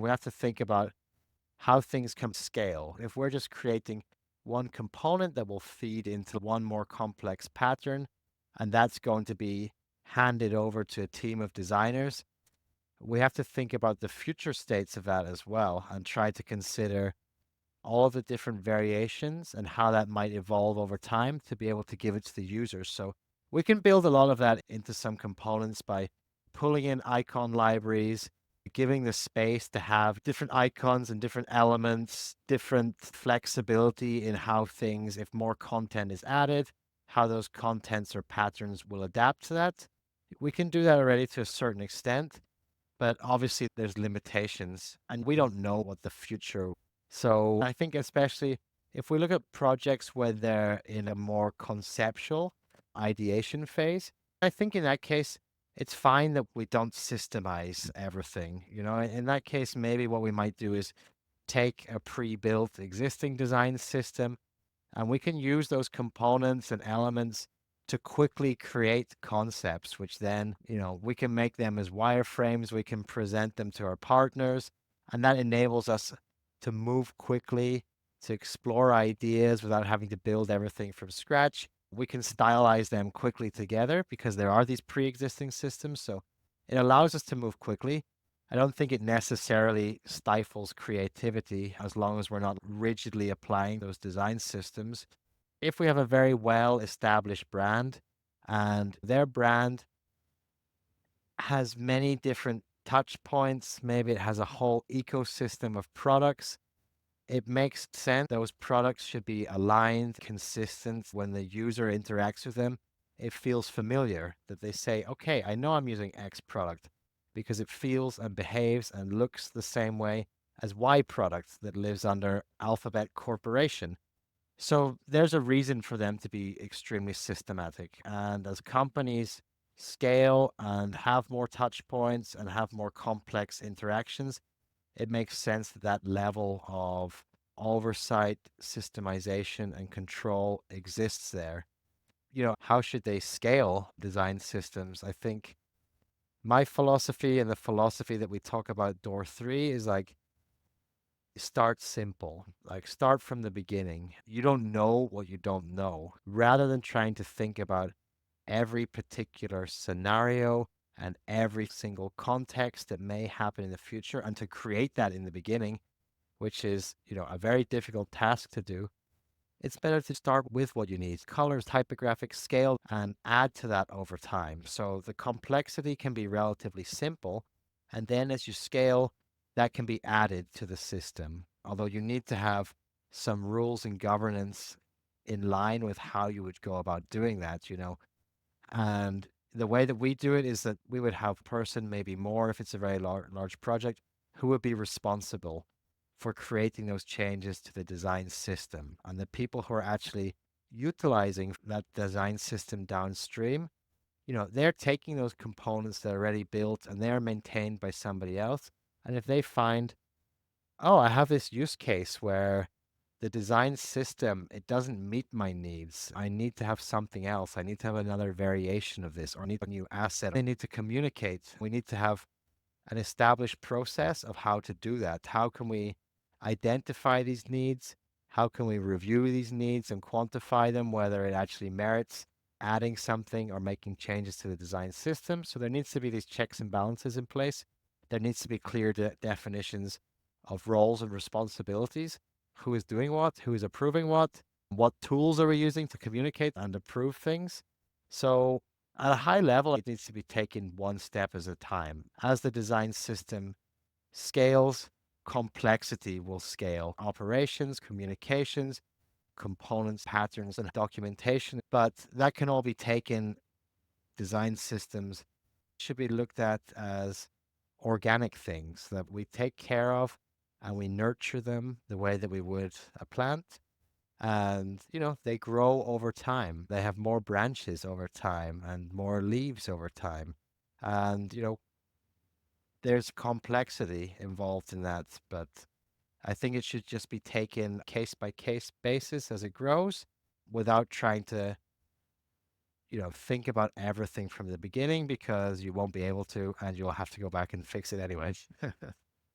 We have to think about how things can scale. If we're just creating one component that will feed into one more complex pattern, and that's going to be handed over to a team of designers, we have to think about the future states of that as well and try to consider all of the different variations and how that might evolve over time to be able to give it to the users. So we can build a lot of that into some components by pulling in icon libraries, giving the space to have different icons and different elements, different flexibility in how things, if more content is added, how those contents or patterns will adapt to that. We can do that already to a certain extent, but obviously there's limitations and we don't know what the future. So I think especially if we look at projects where they're in a more conceptual ideation phase, I think in that case it's fine that we don't systemize everything. In that case, maybe what we might do is take a pre-built existing design system and we can use those components and elements to quickly create concepts, which then, we can make them as wireframes, we can present them to our partners, and that enables us to move quickly, to explore ideas without having to build everything from scratch. We can stylize them quickly together because there are these pre-existing systems. So it allows us to move quickly. I don't think it necessarily stifles creativity as long as we're not rigidly applying those design systems. If we have a very well established brand and their brand has many different touch points, maybe it has a whole ecosystem of products, it makes sense. Those products should be aligned, consistent. When the user interacts with them, it feels familiar that they say, okay, I know I'm using X product because it feels and behaves and looks the same way as Y product that lives under Alphabet Corporation. So there's a reason for them to be extremely systematic. And as companies scale and have more touch points and have more complex interactions, it makes sense that that level of oversight, systemization, and control exists there. How should they scale design systems? I think my philosophy and the philosophy that we talk about door three is like start simple, like start from the beginning. You don't know what you don't know. Rather than trying to think about every particular scenario and every single context that may happen in the future and to create that in the beginning, which is, a very difficult task to do. It's better to start with what you need, colors, typographic scale, and add to that over time. So the complexity can be relatively simple. And then as you scale, that can be added to the system. Although you need to have some rules and governance in line with how you would go about doing that. And the way that we do it is that we would have a person, maybe more if it's a very large project, who would be responsible for creating those changes to the design system. And the people who are actually utilizing that design system downstream, they're taking those components that are already built and they're maintained by somebody else. And if they find, oh, I have this use case where the design system, it doesn't meet my needs. I need to have something else. I need to have another variation of this or I need a new asset. They need to communicate. We need to have an established process of how to do that. How can we identify these needs? How can we review these needs and quantify them, whether it actually merits adding something or making changes to the design system? So there needs to be these checks and balances in place. There needs to be clear definitions of roles and responsibilities. Who is doing what? Who is approving what tools are we using to communicate and approve things? So at a high level, it needs to be taken one step at a time. As the design system scales, complexity will scale. Operations, communications, components, patterns, and documentation. But that can all be taken, design systems should be looked at as organic things that we take care of and we nurture them the way that we would a plant. And, they grow over time. They have more branches over time and more leaves over time. And, there's complexity involved in that, but I think it should just be taken case by case basis as it grows without trying to, think about everything from the beginning because you won't be able to and you'll have to go back and fix it anyway.